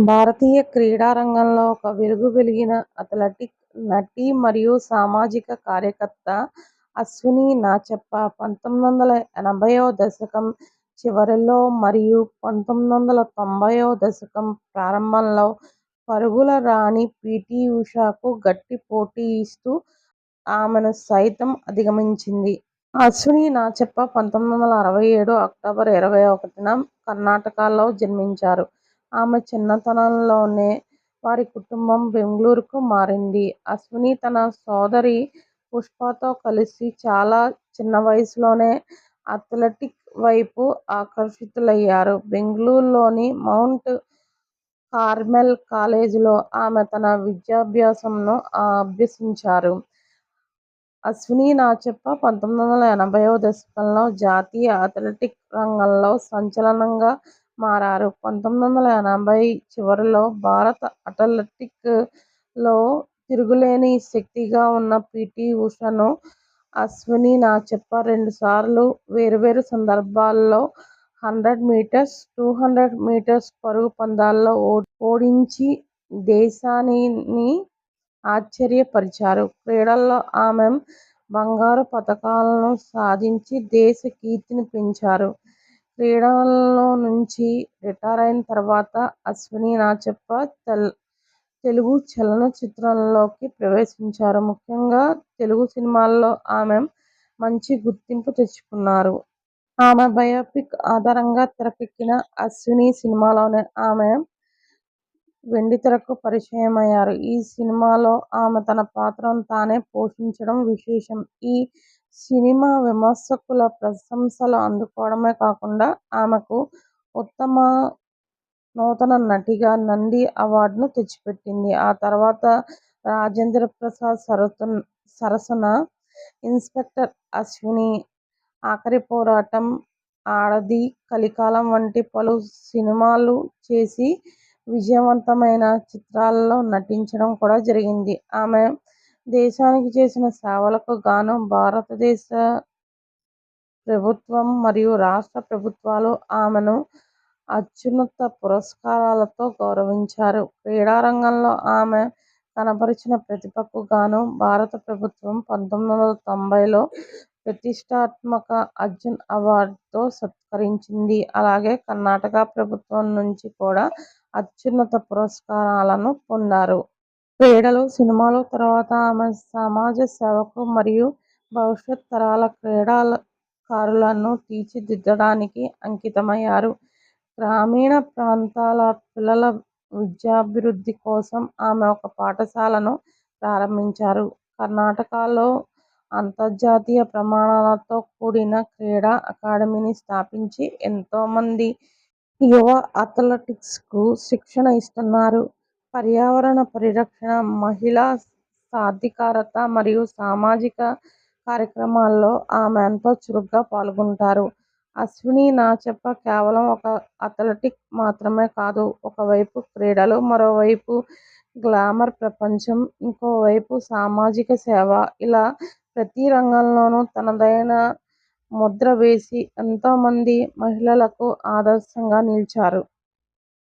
భారతీయ క్రీడా రంగంలో ఒక వెలుగు వెలిగిన అథ్లెటిక్, నటి మరియు సామాజిక కార్యకర్త అశ్విని నాచెప్ప 1980వ దశకం చివరలో మరియు 1990వ దశకం ప్రారంభంలో పరుగుల రాణి పీటీ ఉషకు గట్టి పోటీ ఇస్తూ ఆమెను సైతం అధిగమించింది. అశ్విని నాచెప్ప 1967 అక్టోబర్ 21న కర్ణాటకలో జన్మించారు. ఆమె చిన్నతనంలోనే వారి కుటుంబం బెంగళూరుకు మారింది. అశ్విని తన సోదరి పుష్పతో కలిసి చాలా చిన్న వయసులోనే అథ్లెటిక్స్ వైపు ఆకర్షితులయ్యారు. బెంగళూరులోని మౌంట్ కార్మెల్ కాలేజీలో ఆమె తన విద్యాభ్యాసంను అభ్యసించారు. అశ్విని నాచెప్ప 1980వ దశకంలో జాతీయ అథ్లెటిక్స్ రంగంలో సంచలనంగా మారారు. 1980 చివరలో భారత అథ్లెటిక్స్లో తిరుగులేని శక్తిగా ఉన్న పీటీ ఉషను అశ్విని నాచెప్ప రెండుసార్లు వేర్వేరు సందర్భాల్లో 100 మీటర్స్, 200 మీటర్స్ పరుగు పందాల్లో ఓడించి దేశాన్ని ఆశ్చర్యపరిచారు. క్రీడల్లో ఆమె బంగారు పతకాలను సాధించి దేశ కీర్తిని పెంచారు. క్రీడల నుంచి రిటైరైన తర్వాత అశ్విని నాచెప్ప తెలుగు చలనచిత్రంలోకి ప్రవేశించారు. ముఖ్యంగా తెలుగు సినిమాల్లో ఆమె మంచి గుర్తింపు తెచ్చుకున్నారు. ఆమె బయోపిక్ ఆధారంగా తెరకెక్కిన అశ్విని సినిమాలోనే ఆమె వెండితెరకు పరిచయమయ్యారు. ఈ సినిమాలో ఆమె తన పాత్రను తానే పోషించడం విశేషం. ఈ సినిమా విమర్శకుల ప్రశంసలు అందుకోవడమే కాకుండా ఆమెకు ఉత్తమ నూతన నటిగా నంది అవార్డును తెచ్చిపెట్టింది. ఆ తర్వాత రాజేంద్రప్రసాద్ సరసన ఇన్స్పెక్టర్ అశ్విని, ఆఖరి పోరాటం, ఆడది, కలికాలం వంటి పలు సినిమాలు చేసి విజయవంతమైన చిత్రాల్లో నటించడం కూడా జరిగింది. ఆమె దేశానికి చేసిన సేవలకు గాను భారతదేశ ప్రభుత్వం మరియు రాష్ట్ర ప్రభుత్వాలు ఆమెను అత్యున్నత పురస్కారాలతో గౌరవించారు. క్రీడారంగంలో ఆమె కనబరిచిన ప్రతిభకు గాను భారత ప్రభుత్వం 1990లో ప్రతిష్ఠాత్మక అర్జున్ అవార్డుతో సత్కరించింది. అలాగే కర్ణాటక ప్రభుత్వం నుంచి కూడా అత్యున్నత పురస్కారాలను పొందారు. క్రీడలు, సినిమాలు తర్వాత ఆమె సమాజ సేవకు మరియు భవిష్యత్ తరాల క్రీడాకారులను తీర్చిదిద్దడానికి అంకితమయ్యారు. గ్రామీణ ప్రాంతాల పిల్లల విద్యాభివృద్ధి కోసం ఆమె ఒక పాఠశాలను ప్రారంభించారు. కర్ణాటకలో అంతర్జాతీయ ప్రమాణాలతో కూడిన క్రీడా అకాడమీని స్థాపించి ఎంతోమంది యువ అథ్లెట్స్కు శిక్షణ ఇస్తున్నారు. పర్యావరణ పరిరక్షణ, మహిళా సాధికారత మరియు సామాజిక కార్యక్రమాల్లో ఆమె ఎంతో చురుగ్గా పాల్గొంటారు. అశ్విని నాచెప్ప కేవలం ఒక అథ్లెట్ మాత్రమే కాదు. ఒకవైపు క్రీడలు, మరోవైపు గ్లామర్ ప్రపంచం, ఇంకోవైపు సామాజిక సేవ. ఇలా ప్రతి రంగంలోనూ తనదైన ముద్ర వేసి ఎంతోమంది మహిళలకు ఆదర్శంగా నిలిచారు.